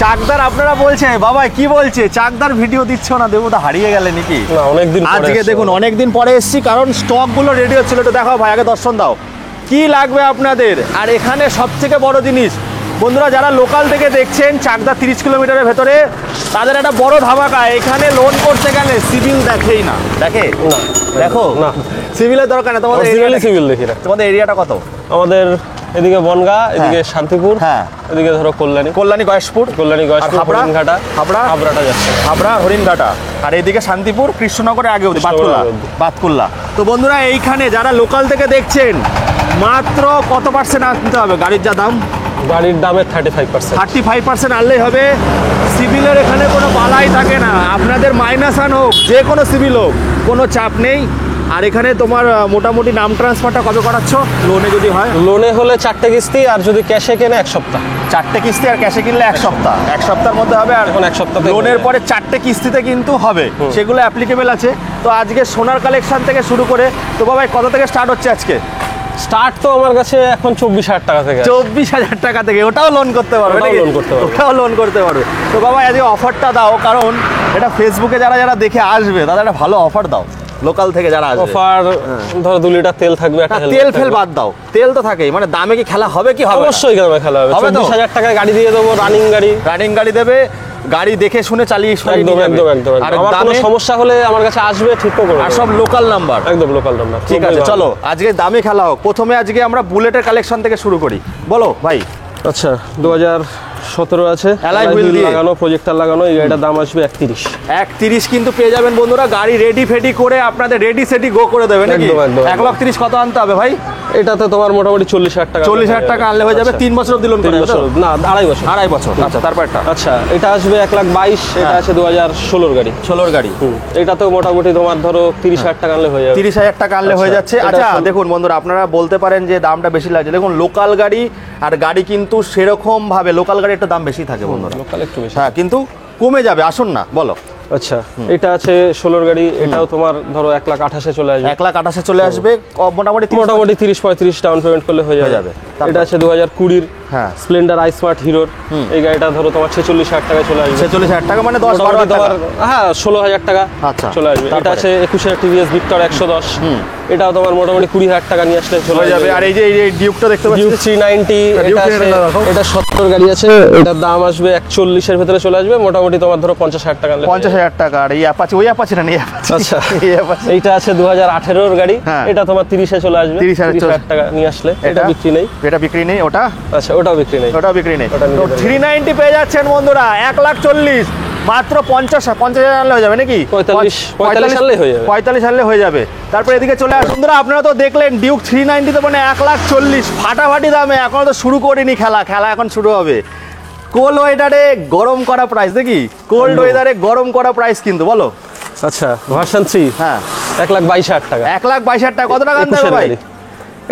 চাকদার আপনারা বলছেন বাবা কি বলছে চাকদার ভিডিও দিচ্ছ না, দেবো তো হারিয়ে গেলে নাকি? না অনেকদিন আজকে দেখুন অনেকদিন পরে এসেছি, কারণ স্টকগুলো রেডি হচ্ছিল। একটু দেখাও ভাই, আগে দর্শন দাও কি লাগবে আপনাদের। আর এখানে সবথেকে বড় জিনিস বন্ধুরা, যারা লোকাল থেকে দেখছেন চাকদা 30 কিলোমিটারের ভেতরে, তাদের একটা বড় ধামাকা। এখানে লোন করতে গেলে সিভিল দেখেই না, দেখে না দেখো না, সিভিলের দরকার না। তোমাদের সিভিল দেখি না। তোমাদের এরিয়াটা কত? আমাদের এদিকে বনগা, এদিকে শান্তিপুর, হ্যাঁ এদিকে ধরো কল্যাণী গয়েশপুর, হরিণঘাটা, হাবড়াটা যাচ্ছে, হাবড়া হরিণঘাটা, আর এইদিকে শান্তিপুর কৃষ্ণনগরে আগে অবধি বাতকুল্লা। তো বন্ধুরা এইখানে যারা লোকাল থেকে দেখছেন, মাত্র কত পার্সেন্ট আনতে হবে? গাড়ির যা দাম, গাড়ির দামে 35% আনলেই হবে। সিভিলের এখানে কোনো বালাই থাকে না, আপনাদের মাইনাস আন হোক, যে কোনো সিভিল হোক, কোনো চাপ নেই। আর এখানে তোমার মোটামুটি নাম ট্রান্সফারটা কবে করাচ্ছ? লোনে যদি হয়, লোনে হলে 4টে কিস্তি, আর যদি ক্যাশে কেনে 1 সপ্তাহ। 4টে কিস্তি, আর ক্যাশে কিনলে 1 সপ্তাহ। 1 সপ্তাহের মধ্যে হবে। আর এখন 1 সপ্তাহ লোনের পরে 4টে কিস্তিতে কিন্তু হবে, সেগুলো অ্যাপ্লিকেবল আছে। তো আজকে সোনার কালেকশন থেকে শুরু করে, তো বাবা কত থেকে স্টার্ট হচ্ছে আজকে? স্টার্ট তো আমার কাছে এখন 24,000 টাকা থেকে। 24,000 টাকা থেকে? ওটাও লোন করতে পারবে? ওটাও লোন করতে পারবে। তো বাবা আজকে অফারটা দাও, কারণ এটা ফেসবুকে যারা যারা দেখে আসবে তাদের একটা ভালো অফার দাও। লোকাল থেকে যারা আসবে, অফার ধরো 2 লিটার তেল থাকবে, একটা তেল ফেল বাদ দাও, তেল তো থাকেই। মানে দামে কি খেলা হবে কি হবে? অবশ্যই দামে খেলা হবে। 24,000 টাকায় গাড়ি দিয়ে দেবো, রানিং গাড়ি দেবে, গাড়ি দেখে শুনে চালিয়ে একদম। আর কোনো সমস্যা হলে আমার কাছে আসবে, ঠিক করে। আর সব লোকাল নাম্বার, একদম লোকাল নাম্বার। ঠিক আছে, চলো আজকে দামে খেলা হোক। প্রথমে আজকে আমরা বুলেটের কালেকশন থেকে শুরু করি, বলো ভাই। আচ্ছা, 2017 আছে, অ্যালয় হুইল লাগানো, প্রজেক্টর লাগানো। এই গাড়িটার দাম আসবে 31 কিন্তু পেয়ে যাবেন বন্ধুরা। গাড়ি রেডি ফেডি করে আপনাদের রেডি সেটি গো করে দেবে নাকি? 1,30,000 কত আনতে হবে ভাই? এটাতে তোমার মোটামুটি 40,000 টাকা। 40,000 টাকা আনলে হয়ে যাবে। 3 বছর দিলেন? না, 2.5 বছর। আচ্ছা, তারপরটা? আচ্ছা, এটা আসবে 1,22,000। এটা আছে 2016 গাড়ি। 16 গাড়ি। এটাতেও মোটামুটি তোমার ধরো 30,000 টাকা আনলে হয়ে যাবে। 30,000 টাকা আনলে হয়ে যাচ্ছে। আচ্ছা দেখুন বন্ধুরা, আপনারা বলতে পারেন যে দামটা বেশি লাগছে। দেখুন লোকাল গাড়ি আর গাড়ি কিন্তু সেরকম ভাবে, লোকাল গাড়ি একটা দাম বেশি থাকে বন্ধুরা, লোকাল একটু বেশি। হ্যাঁ, কিন্তু কমে যাবে। আসুন না, বলো। আচ্ছা, এটা আছে 16 গাড়ি। এটাও তোমার ধরো 1,28,000 চলে আসবে। 1,28,000 চলে আসবে। মোটামুটি 30-35 ডাউন পেমেন্ট করলে হয়ে যাবে। এটা আছে 2020 হ্যাঁ স্প্লেন্ডার আই স্মার্ট হিরোর। এই গাড়িটা ধরো তোমার 46,000 টাকায় চলে আসবে। 46,000 টাকা মানে 10-12 টাকা। হ্যাঁ, 16,000 টাকা চলে আসবে। এটা আছে 21 টিভিএস ভিক্টর 110। এটাও তোমার মোটামুটি 20,000 টাকা নিয়ে আসলে চলে যাবে। আর এই যে ডিউকটা দেখতে পাচ্ছি, ডিউক 390, এটা 70 গাড়ি আছে। এটার দাম আসবে 41 এর ভিতরে চলে আসবে। মোটামুটি তোমার ধরো 50,000 টাকা। 50,000 টাকা। আর এই অ্যাপাচি, ওই অ্যাপাচি না, এই অ্যাপাচি। আচ্ছা, এইটা আছে 2018 গাড়ি। এটা তোমার 30 এ চলে আসবে। 30,000 টাকা নিয়ে আসলে। এটা বিক্রি নেই। এটা বিক্রি নেই। ওটা আচ্ছা, ওটাও বিক্রি নেই। ওটাও বিক্রি নেই। তো 390 পেয়ে যাচ্ছেন বন্ধুরা। 1,40,000 মাত্র 50,000 আনলে হয়ে যাবে নাকি? 45 আনলে হয়ে যাবে। 45 আনলে হয়ে যাবে। তারপর এদিকে চলে আসুন বন্ধুরা, আপনারা তো দেখলেন ডিউক 390 তো মানে 1,40,000 ফাটাফাটি দামে। এখনো তো শুরু করিনি খেলা এখন শুরু হবে। কোল্ড ওয়েদারে গরম করা প্রাইস দেখি, কোল্ড ওয়েদারে গরম করা প্রাইস কিন্তু, বলো। আচ্ছা, ভার্সন 3, হ্যাঁ, 1,22,000 টাকা। 1,22,000 টাকা। কত টাকা আনতে হবে ভাই?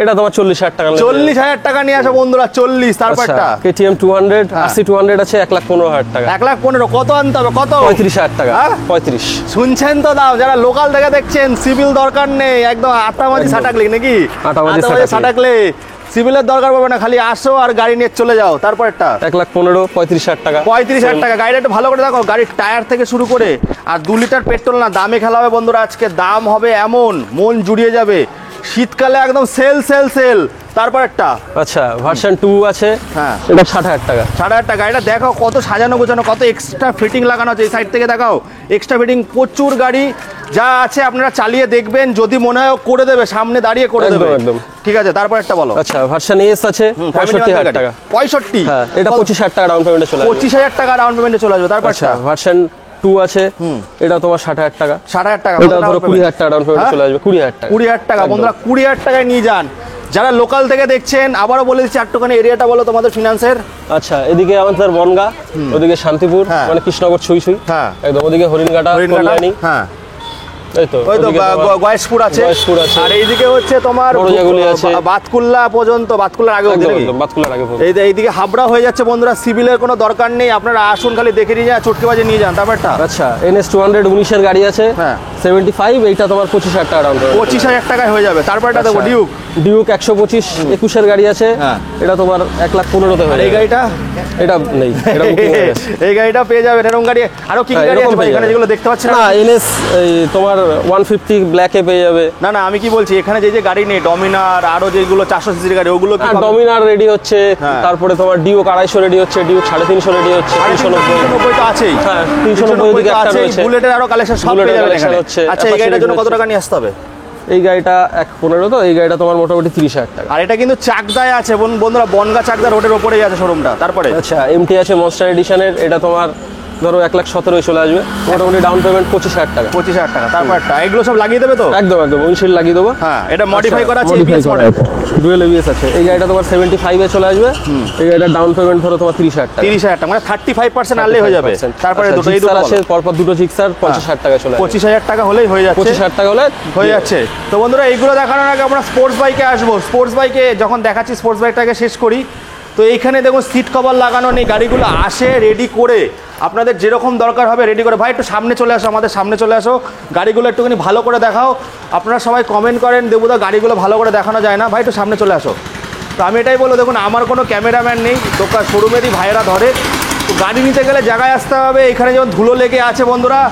এটা তোমার 40,000 টাকা। 40,000 টাকা নিয়ে আসো বন্ধুরা। 40। তারপরটা KTM 200 RC 200 আছে 1,15,000 টাকা। 1,15,000 কত আনতে হবে? কত? 35,000 টাকা। 35 শুনছেন তো দাম। যারা লোকাল থেকে দেখছেন, সিভিল দরকার নেই, একদম আটামাজি সাটাকলে নাকি? আটামাজি সাটাকলে সিভিলের দরকার পড়বে না, খালি আসো আর গাড়ি নিয়ে চলে যাও। তারপরটা 1,15,000 35,000 টাকা। 35,000 টাকা। গাড়িটা একটু ভালো করে দেখো, গাড়ির টায়ার থেকে শুরু করে আর 2 লিটার পেট্রোল না, দামে খেলা হবে বন্ধুরা। আজকে দাম হবে এমন, মন জুড়িয়ে যাবে। শীতকালে একদম সেল সেল সেল। তারপর একটা আচ্ছা, ভার্সন 2 আছে। হ্যাঁ, এটা 60,000 টাকা। 60,000 টাকা। এটা দেখো কত সাজানো গোছানো, কত এক্সট্রা ফিটিং লাগানো আছে। এই সাইড থেকে দেখাও, এক্সট্রা ফিটিং প্রচুর। গাড়ি যা আছে আপনারা চালিয়ে দেখবেন, যদি মনে হয় করে দেবে, সামনে দাঁড়িয়ে করে দেবে একদম। ঠিক আছে, তারপর একটা বলো। আচ্ছা, ভার্সন এস আছে 65,000 টাকা। 65? হ্যাঁ, এটা 25,000 টাকা ডাউন পেমেন্টে চলে আসবে। 25,000 টাকা ডাউন পেমেন্টে চলে আসবে। তারপর আচ্ছা, ভার্সন 2 আছে। এটা তোমার 60,000 টাকা। 60,000 টাকা। এটা ধরো 20,000 টাকা ডাউন পেমেন্টে চলে আসবে। 20,000 টাকা। 20,000 টাকা বন্ধুরা, 20,000 টাকায় নিয়ে যান। যারা লোকাল থেকে দেখছেন, আবারও বলে দিচ্ছি, একটুখানি এরিয়াটা বলো তোমাদের ফিনান্সের। আচ্ছা, এদিকে আমাদের বনগা, ওদিকে শান্তিপুর, মানে কৃষ্ণনগর ছুঁই হ্যাঁ, একদম। ওদিকে হরিণঘাটা, কল্যাণী। হ্যাঁ, ওই তো গয়েশপুর আছে। আর এইদিকে হচ্ছে তোমার বাতকুল্লা পর্যন্ত, বাতকুল্লার আগে এইদিকে হাবড়া হয়ে যাচ্ছে বন্ধুরা। সিভিলের কোনো দরকার নেই, আপনারা আসুন, খালি দেখে নিয়ে যান, চটকেবাজি নিয়ে যান। তারপরটা আচ্ছা, NS 200 19-এর গাড়ি আছে। হ্যাঁ, 75। এইটা তোমার 25,000 টাকা ডাউন পেমেন্ট। 25,000 টাকায় হয়ে যাবে। তারপরটা দেখো ডিউক 125 21-এর গাড়ি আছে। এটা তোমার 1,15,000 তে হয়। এই গাড়িটা এটা নেই, এটা বুকিং হয়ে গেছে। এই গাড়িটা পেয়ে যাবেন, এরকম গাড়ি আরো কি কি গাড়ি আছে ভাই এখানে যেগুলো দেখতে পাচ্ছেন? না এনএস এই তোমার 150 ব্ল্যাকে পেয়ে যাবে। না না আমি কি বলছি, এখানে যে যে গাড়ি নেই ডমিনার আরো যেগুলো 400 সিসির গাড়ি ওগুলো কি? ডমিনার রেডি হচ্ছে, তারপরে তোমার ডিউক 250 রেডি হচ্ছে, ডিউক 350 রেডি হচ্ছে, 390 তো আছেই। হ্যাঁ 390 দিকে একটা রয়েছে, বুলেটের আরো কালেকশন সব পেয়ে যাবেন এখানে। আচ্ছা এই গাড়িটার জন্য কত টাকা নিয়ে আসতে হবে? এই গাড়িটা 1.15 তো এই গাড়িটা তোমার মোটামুটি 30,000 টাকা। আর এটা কিন্তু চাকদায় আছে বন্ধুরা, বনগা চাকদা রোডের উপরেই আছে শোরুমটা। তারপরে আচ্ছা এমটি আছে মনস্টার এডিশনের, এটা তোমার ধরো 1,17,000 চলে আসবে, মোটামুটি ডাউন পেমেন্ট 25,000 টাকা। 25,000 টাকা। তারপরটা এগুলো সব লাগিয়ে দেবে তো? একদম একদম উইন্ডশিল্ড লাগিয়ে দেবো। হ্যাঁ এটা মডিফাই করা আছে, মডিফাই ABS করা মডেল, আছে, ডুয়েল এবিএস আছে। এই গাড়িটা তোমার 75 এ চলে আসবে। এই গাড়িটার ডাউন পেমেন্ট ধরো তোমার 30,000 টাকা। 30,000 টাকা মানে 35% আনলেই হয়ে যাবে। তারপরে দুটো এই দুটো আছে, পরপর দুটো জিক্সার 50,000 টাকা চলে আসবে। 25,000 টাকা হলেই হয়ে যাচ্ছে। 25,000 টাকা হলে হয়ে যাচ্ছে। তো বন্ধুরা এইগুলো দেখানোর আগে আমরা স্পোর্টস বাইকে আসবো। স্পোর্টস বাইকে যখন দেখাচ্ছি স্পোর্টস বাইকটাকে শেষ করি। তো এইখানে দেখুন সিট কভার লাগানো নেই, গাড়িগুলো আসে রেডি করে, আপনাদের যেরকম দরকার হবে রেডি করে। ভাই একটু সামনে চলে আসো, আমাদের সামনে চলে আসো, গাড়িগুলো একটুখানি ভালো করে দেখাও। আপনারা সবাই কমেন্ট করেন দেবুদা গাড়িগুলো ভালো করে দেখানো যায় না, ভাই একটু সামনে চলে আসো। তো আমি এটাই বলবো, দেখুন আমার কোনো ক্যামেরাম্যান নেই, দোকান শোরুমেরই ভাইয়েরা ধরে। তো গাড়ি নিতে গেলে জায়গায় আসতে হবে। এখানে যেমন ধুলো লেগে আছে বন্ধুরা,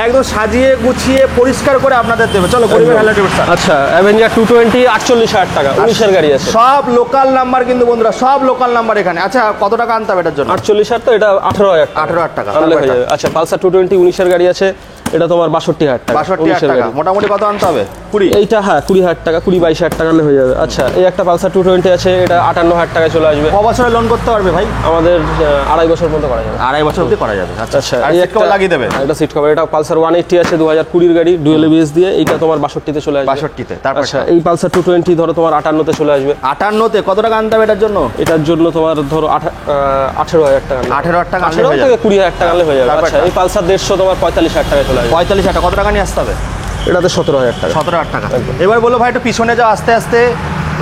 একদম সাজিয়ে গুছিয়ে পরিষ্কার করে আপনাদের দেবে। চলো গরিবের হেলাটি স্যার। আচ্ছা অ্যাভেঞ্জার 220 48,000 টাকা, 19 গাড়ি আছে, সব লোকাল নাম্বার কিন্তু বন্ধুরা, সব লোকাল নাম্বার এখানে। আচ্ছা কত টাকা আনতে হবে এটার জন্য? 48,000 তো এটা 18,000 টাকা আনলে হয়ে যাবে। আচ্ছা পালসার 220 19 গাড়ি আছে, এটা তোমার 62,000 টাকা। 62,000 টাকা মোটামুটি কত আনতে হবে? 20? এইটা হ্যাঁ 20,000 টাকা, 20-22,000 টাকা আনলে হয়ে যাবে। আচ্ছা এই একটা পালসার 220 আছে, এটা 58,000 টাকায় চলে আসবে। ক বছরে লোন করতে পারবে ভাই? আমাদের 2.5 বছর পর্যন্ত করা যাবে। 2.5 বছর অবধি করা যাবে। আচ্ছা আর এই সিট কভার লাগিয়ে দেবে? এটা সিট কভার, এটা পালসার 180 আছে 2020 গাড়ি, ডুয়েল এবিএস দিয়ে, এইটা তোমার 62 চলে আসবে। 62 তারপর আচ্ছা এই পালসার 220 ধরো তোমার 58 চলে আসবে। 58 কত টাকা আনতে হবে এটার জন্য? এটার জন্য তোমার ধরো 18,000 টাকা। 18,000 টাকা আনলে হয়ে থেকে যাবে। 20,000 টাকা আনলে হয়ে যাবে। আচ্ছা এই পালসার 150 তোমার 45,000 টাকা চলে আসবে। 45,000 টাকা কত টাকা নিয়ে আসতে হবে? এটাতে 17,000 টাকা। 17,000 টাকা। এবার বলো ভাই একটু পিছনে যাও আস্তে আস্তে।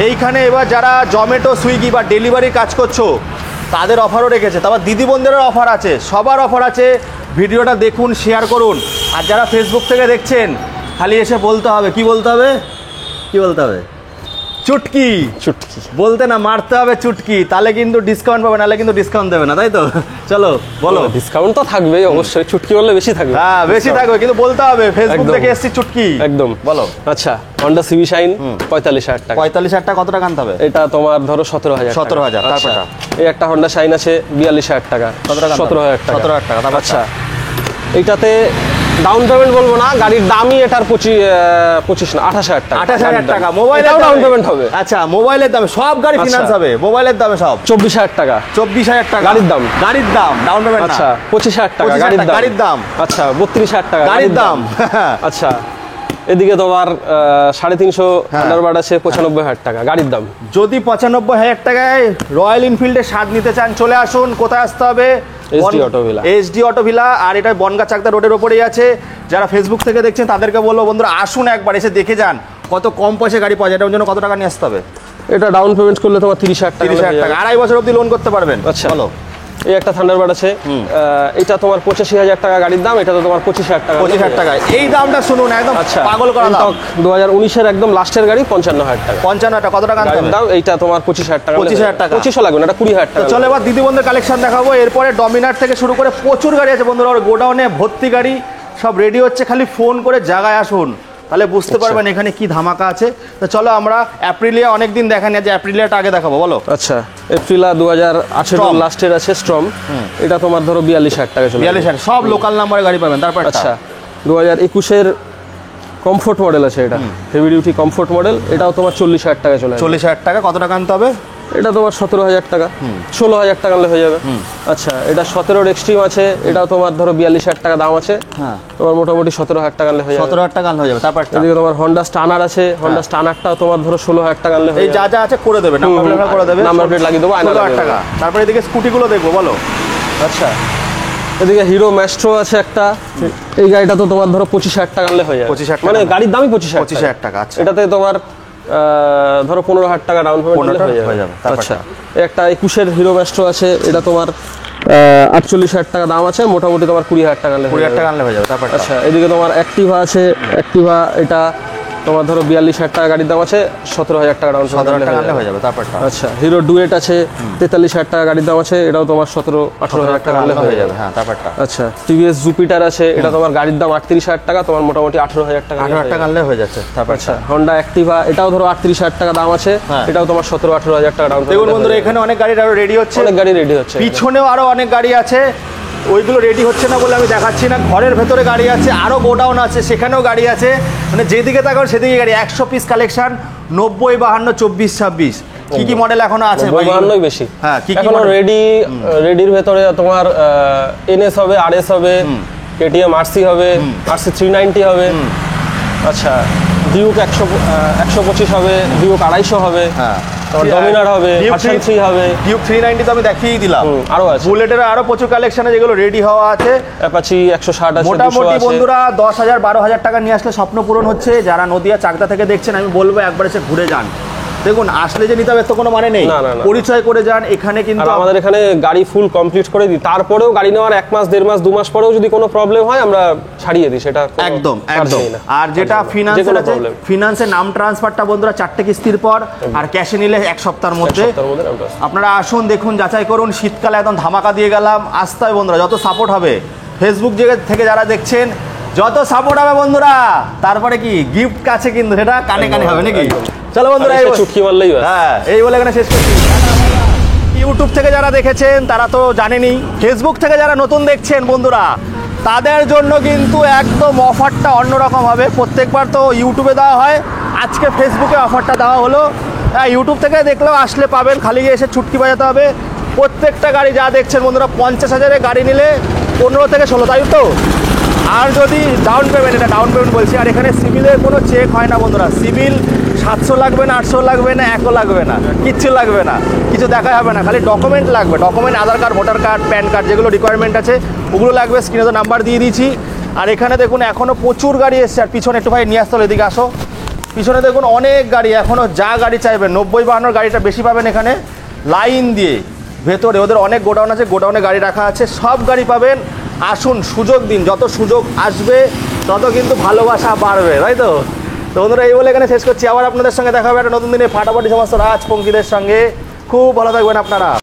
এইখানে এবার যারা জোম্যাটো সুইগি বা ডেলিভারি কাজ করছো তাদের অফারও রেখেছে, তারপর দিদি বোনদেরও অফার আছে, সবার অফার আছে। ভিডিওটা দেখুন, শেয়ার করুন। আর যারা ফেসবুক থেকে দেখছেন খালি এসে বলতে হবে, কি বলতে হবে? কি বলতে হবে? চুটকি। চুটকি বলতে না, মারতে হবে চুটকি, তাহলে কিন্তু ডিসকাউন্ট পাবে, নাহলে কিন্তু ডিসকাউন্ট দেবে না, তাই তো? চলো বলো। ডিসকাউন্ট তো থাকবেই অবশ্যই, চুটকি বললে বেশি থাকবে। হ্যাঁ বেশি থাকবে, কিন্তু বলতে হবে ফেসবুক থেকে এসেছি চুটকি। একদম বলো। আচ্ছা হন্ডা সিবি শাইন 45,000 টাকা। 45,000 টাকা কত টাকা আনতে হবে? এটা তোমার ধরো 17,000। 17,000 তারপরটা? এই একটা হন্ডা শাইন আছে 42,000 টাকা। কত টাকা? 17,000 টাকা। 17,000 টাকা। আচ্ছা এইটাতে ডাউন পেমেন্ট বলবো না, গাড়ির দামই এটার 25 না 28,000 টাকা। 28,000 টাকা মোবাইলের ডাউন পেমেন্ট হবে। আচ্ছা মোবাইলের দামে সব গাড়ি ফিনান্স হবে, মোবাইলের দামে সব 24,000 টাকা। 24,000 টাকা গাড়ির দাম। গাড়ির দাম ডাউন পেমেন্ট না। আচ্ছা 25,000 টাকা 25,000 গাড়ির দাম। গাড়ির দাম। আচ্ছা 32,000 টাকা গাড়ির দাম। আচ্ছা এদিকে তোমার 350 থান্ডারবার্ড আছে 95,000 টাকা গাড়ির দাম। যদি 95,000 টাকায় রয়্যাল এনফিল্ডের স্বাদ নিতে চান চলে আসুন। কোথায় আসতে হবে? SD auto villa. SD auto villa. আর এটা বনগা চাকদা রোডের ওপরেই আছে। যারা ফেসবুক থেকে দেখছেন তাদেরকে বলবো বন্ধুরা আসুন একবার, এসে দেখে যান কত কম পয়সা গাড়ি পাওয়া যায়। এটার জন্য কত টাকা নিয়ে আসতে হবে? এটা ডাউন পেমেন্ট করলে তোমার 30,000 টাকা। 30,000 টাকা 2.5 বছর অবধি লোন করতে পারবেন। আচ্ছা বলো। এই একটা থান্ডারবার্ড আছে, এটা তোমার 85,000 টাকা গাড়ির দাম, এটা তো তোমার 25,000 টাকা। 25,000 টাকা। এই দামটা শুনুন, একদম আচ্ছা পাগল করা দাম। 2019 এর একদম লাস্টের গাড়ি 55,000 টাকা। 55 টাকা কত টাকা আনতে হবে? দাম এইটা তোমার 25,000 টাকা। 25,000 টাকা। 2500 লাগবে না, এটা 20,000 টাকা। চলো এবার দিদি বন্ধুর কালেকশন দেখাবো। এরপরে ডমিনার থেকে শুরু করে প্রচুর গাড়ি আছে বন্ধুরা, ওর গোডাউনে ভর্তি গাড়ি, সব রেডি হচ্ছে, খালি ফোন করে জায়গায় আসুন, তাহলে বুঝতে পারবেন এখানে কি ধামাকা আছে। তো চলো আমরা অ্যাপ্রিলিয়া অনেকদিন দেখা নিয়ে, যে অ্যাপ্রিলিয়াটা আগে দেখাবো। বলো। আচ্ছা এপ্রিলা 2018 লাস্টের আছে স্ট্রম, এটা তোমার ধরো 42,000 টাকা চলে। 42,000 সব লোকাল নাম্বারে গাড়ি পাবেন। তারপর আচ্ছা 2021 এর কমফোর্ট মডেল আছে, এটা হেভি ডিউটি কমফোর্ট মডেল, এটাও তোমার 40,000 টাকা চলে। 40,000 টাকা কত টাকা আনতে হবে? এটা তোমার 17,000 টাকা, 16,000 টাকা হয়ে যাবে। আচ্ছা এটা 17 এক্সট্রিম আছে, এটাও তোমার ধরো 42,000 টাকা দাম আছে, হ্যাঁ তোমার মোটামুটি 17,000 টাকা হয়ে যাবে। 17,000 টাকা হয়ে যাবে। তারপর এদিকে তোমার হন্ডা স্টানার আছে, হন্ডা স্টানারটাও তোমার ধরো 16,000 টাকা হয়ে এই যাবে। যা যা আছে করে দেবে, নাম্বার প্লেট করে দেবে, নাম্বার প্লেট লাগিয়ে দেবো, আয়না 16,000 লাগিয়ে টাকা। দেবো। তারপরে এদিকে স্কুটিগুলো দেখবো। বলো। আচ্ছা এদিকে হিরো ম্যাস্ট্রো আছে একটা, এই গাড়িটা তো তোমার ধরো 25,000 টাকা হয়ে যাবে। 25,000 মানে টাকা। গাড়ির দামই 25,000 টাকা। আচ্ছা এটাতে তোমার ধরো 15,000 টাকা ডাউন পেমেন্ট হয়ে যাবে। তারপর আচ্ছা একটা 21 হিরো ম্যাস্ট্রো আছে, এটা তোমার 48,000 টাকা দাম আছে, মোটামুটি তোমার 20,000 টাকা 20,000 টাকা আনলে হয়ে যাবে। তারপর আচ্ছা এদিকে তোমার অ্যাক্টিভা আছে, অ্যাক্টিভা এটা তোমার ধরো 42,000 টাকা গাড়ির দাম আছে, 17,000 টাকা ডাউন পেমেন্ট হয়ে যাবে। তারপরটা আচ্ছা, হিরো ডুয়েট আছে 43,000 টাকা গাড়ির দাম আছে, এটাও তোমার 17-18,000 টাকা হয়ে যাবে। হ্যাঁ, তারপরটা আচ্ছা, টিভিএস জুপিটার আছে, এটা তোমার গাড়ির দাম 38,000 টাকা, তোমার মোটামুটি 18,000 টাকা আনলে হয়ে যাচ্ছে। তারপর আচ্ছা, হন্ডা অ্যাক্টিভা, এটাও ধরো 38,000 টাকা দাম আছে, এটাও তোমার 17-18,000 টাকা ডাউন পেমেন্ট। দেখুন বন্ধুরা, এখানে অনেক গাড়ি আরো রেডি হচ্ছে, অনেক গাড়ি রেডি হচ্ছে, পিছনেও আরো অনেক গাড়ি আছে, ওইগুলো রেডি হচ্ছে না বলে আমি দেখাচ্ছি না। ঘরের ভেতরে গাড়ি আছে, আরো গোডাউন আছে, সেখানেও গাড়ি আছে, মানে যেদিকে তাকাও সেদিকে গাড়ি। 100 পিস কালেকশন, 90, 52, 24, 26 কি কি মডেল এখনো আছে? 52 বেশি। হ্যাঁ, কি কি এখনো রেডির ভেতরে তোমার এনএস হবে, আরএস হবে, কেটিএম আরসি হবে, আরসি 390 হবে, আচ্ছা ডিউক 125 হবে, ডিউক 250 হবে, হ্যাঁ, ডমিনার হবে, ভার্সন 3 হবে, ডিউক 390 তো আমি দেখিয়ে দিলাম, আরো আছে বুলেটের আরো প্রচুর কালেকশন আছে যেগুলো রেডি হওয়া আছে। অ্যাপাচি 160 আছে, মোটামুটি বন্ধুরা 10,000 12,000 টাকা নিয়ে আসলে স্বপ্ন পূরণ হচ্ছে। যারা নদিয়া চাকদা থেকে দেখছেন, আমি বলবো একবার এসে ঘুরে যান। দেখুন, আসলে যে নিতে হবে তো কোনো মানে নেই, পরিচয় করে যান। এখানে কিন্তু আমাদের এখানে গাড়ি ফুল কমপ্লিট করে দিই, তারপরেও গাড়ি নেওয়ার 1 মাস 1.5 মাস 2 মাস পরেও যদি কোনো প্রবলেম হয় আমরা ছাড়িয়ে দিই, সেটা একদম একদম। আর যেটা ফিনান্সের আছে, ফিনান্সের নাম ট্রান্সফারটা বন্ধুরা 4টে কিস্তির পর, আর ক্যাশে নিলে 1 সপ্তাহের মধ্যে। আপনারা আসুন, দেখুন, যাচাই করুন। শীতকালে একদম ধামাকা দিয়ে গেলাম। আসতে হবে বন্ধুরা, যত সাপোর্ট হবে ফেসবুক থেকে যারা দেখছেন, যত সাপোর্ট হবে বন্ধুরা, তারপরে কি গিফট কাছে কিন্তু সেটা কানে কানে হবে নাকি? চলো বন্ধুরা, চুটকি মারলেই হ্যাঁ, এই বলে এখানে শেষ করছি। ইউটিউব থেকে যারা দেখেছেন তারা তো জানেনই, ফেসবুক থেকে যারা নতুন দেখছেন বন্ধুরা, তাদের জন্য কিন্তু একদম অফারটা অন্যরকম হবে। প্রত্যেকবার তো ইউটিউবে দেওয়া হয়, আজকে ফেসবুকে অফারটা দেওয়া হলো। হ্যাঁ, ইউটিউব থেকে দেখলেও আসলে পাবেন, খালি গিয়ে এসে চুটকি বাজাতে হবে। প্রত্যেকটা গাড়ি যা দেখছেন বন্ধুরা, 50,000-এর গাড়ি নিলে 15 থেকে 16, তাই তো? আর যদি ডাউন পেমেন্ট, এটা ডাউন পেমেন্ট বলছি, আর এখানে সিভিলের কোনো চেক হয় না বন্ধুরা। সিভিল 700 লাগবে না, 800 লাগবে না, 100 লাগবে না, কিচ্ছু লাগবে না, কিছু দেখাই হবে না, খালি ডকুমেন্ট লাগবে। Document Aadhaar card, voter card, PAN card, যেগুলো রিকোয়ারমেন্ট আছে ওগুলো লাগবে। স্ক্রিনে তো নাম্বার দিয়ে দিয়েছি। আর এখানে দেখুন এখনও প্রচুর গাড়ি এসছে। আর পিছনে একটু ভাই নিয়ে আসতে হলো, এদিকে আসো। পিছনে দেখুন অনেক গাড়ি, এখনও যা গাড়ি চাইবেন, 90-52 গাড়িটা বেশি পাবেন এখানে লাইন দিয়ে। ভেতরে ওদের অনেক গোডাউন আছে, গোডাউনে গাড়ি রাখা আছে, সব গাড়ি পাবেন। আসুন, সুযোগ দিন, যত সুযোগ আসবে তত কিন্তু ভালোবাসা বাড়বে, তাই তো? তো বন্ধুরা, এই বলে এখানে শেষ করছি। আবার আপনাদের সঙ্গে দেখা হবে একটা নতুন দিনে ফাটাফাটি সমস্ত রাজপঙ্খীদের সঙ্গে। খুব ভালো থাকবেন আপনারা।